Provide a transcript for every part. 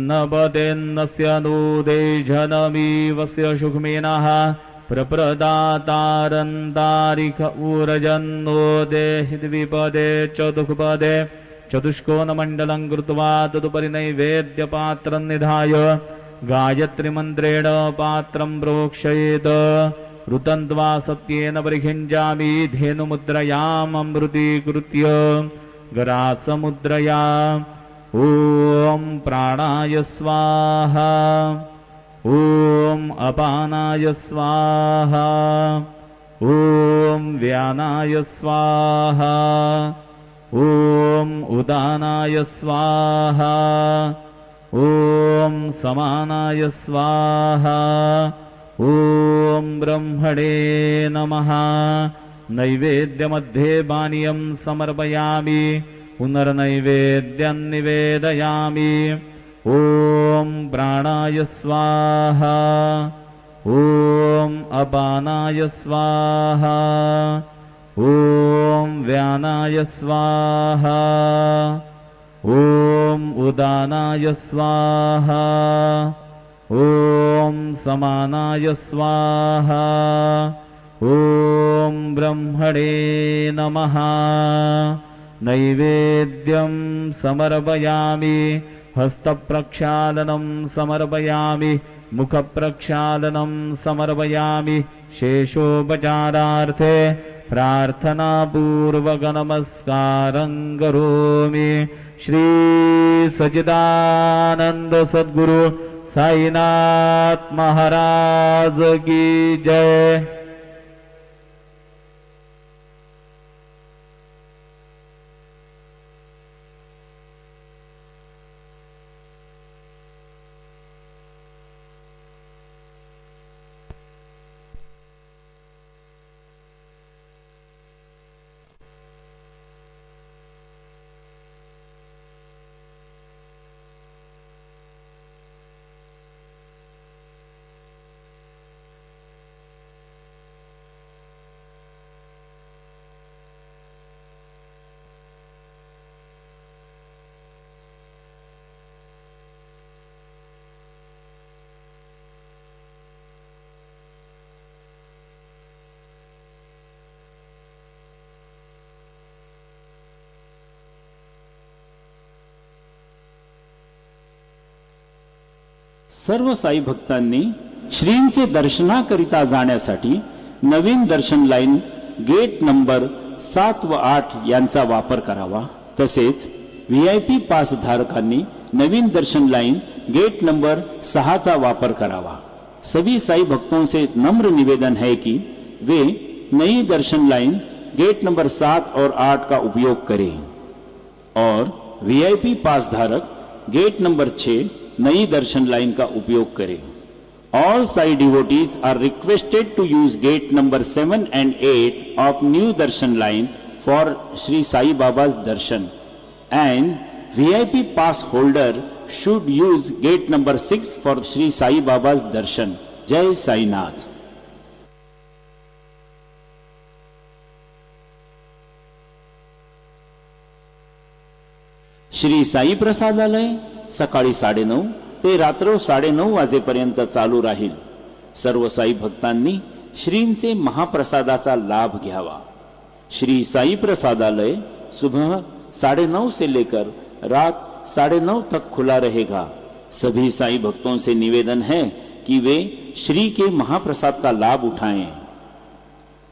अन्नपतेन्नस्य नूदे जनमीवस्य सुखमिनः प्रप्रदातारन्तारिक ऊरजन्नोदे द्विपदे चतुष्पदे चतुष्कोणमण्डलं कृत्वा तदुपरि नैवेद्यपात्रं निधाय गायत्रीमन्त्रेण पात्रं प्रोक्षयेत् ऋतन्त्वा सत्येन परिखिञ्जामि धेनुमुद्रयाममृतीकृत्य गरासमुद्रया ॐ प्राणाय स्वाहा ॐ अपानाय स्वाहा ॐ व्यानाय स्वाहा ॐ उदानाय स्वाहा ॐ समानाय स्वाहा ॐ ब्रह्मणे नमः। नैवेद्यमध्ये पानीयं समर्पयामि पुनर्नैवेद्यं निवेदयामि। ॐ प्राणाय स्वाहा ॐ अपानाय स्वाहा ॐ व्यानाय स्वाहा ॐ उदानाय स्वाहा ॐ समानाय स्वाहा ॐ ब्रह्मणे नमः। नैवेद्यं समर्पयामि हस्तप्रक्षालनं समर्पयामि मुखप्रक्षालनं समर्पयामि। शेषोपचारार्थे प्रार्थनापूर्वकनमस्कारं करोमि। श्री सच्चिदानंद सद्गुरु साईनाथ महाराज की जय। सर्व साई भक्तांनी श्रींचे दर्शनाकरिता जाण्यासाठी नवीन दर्शन लाईन गेट नंबर 7 व 8 यांचा वापर करावा। तसेच VIP पास धारकांनी नवीन दर्शन लाइन गेट नंबर 6 चा वापर करावा। सभी साई भक्तों से नम्र निवेदन है कि वे नई दर्शन लाइन गेट नंबर 7 और 8 का उपयोग करें और VIP पास धारक गेट नंबर 6 नई दर्शन लाइन का उपयोग करें। All Sai devotees are requested to use gate number 7 and 8 of new darshan line for Sri Sai Baba's darshan, and VIP pass holder should use gate number 6 for Sri Sai Baba's darshan. Jai Sai Nath. Shri Sai प्रसादालय सकाळी 9:30 ते रात्र 9:30 वाजेपर्यंत चालू राहील। सर्व साई भक्तांनी श्रींचे महाप्रसादाचा लाभ घ्यावा। श्री साई प्रसादालय सुबह 9:30 से लेकर रात 9:30 तक खुला रहेगा। सभी साई भक्तों से निवेदन है कि वे श्री के महाप्रसाद का लाभ उठाएं।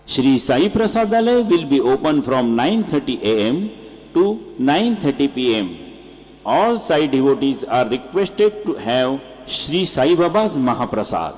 Shri Sai Prasadalaya will be open from 9:30 AM to 9:30 PM. All Sai devotees are requested to have Sri Sai Baba's Mahaprasad.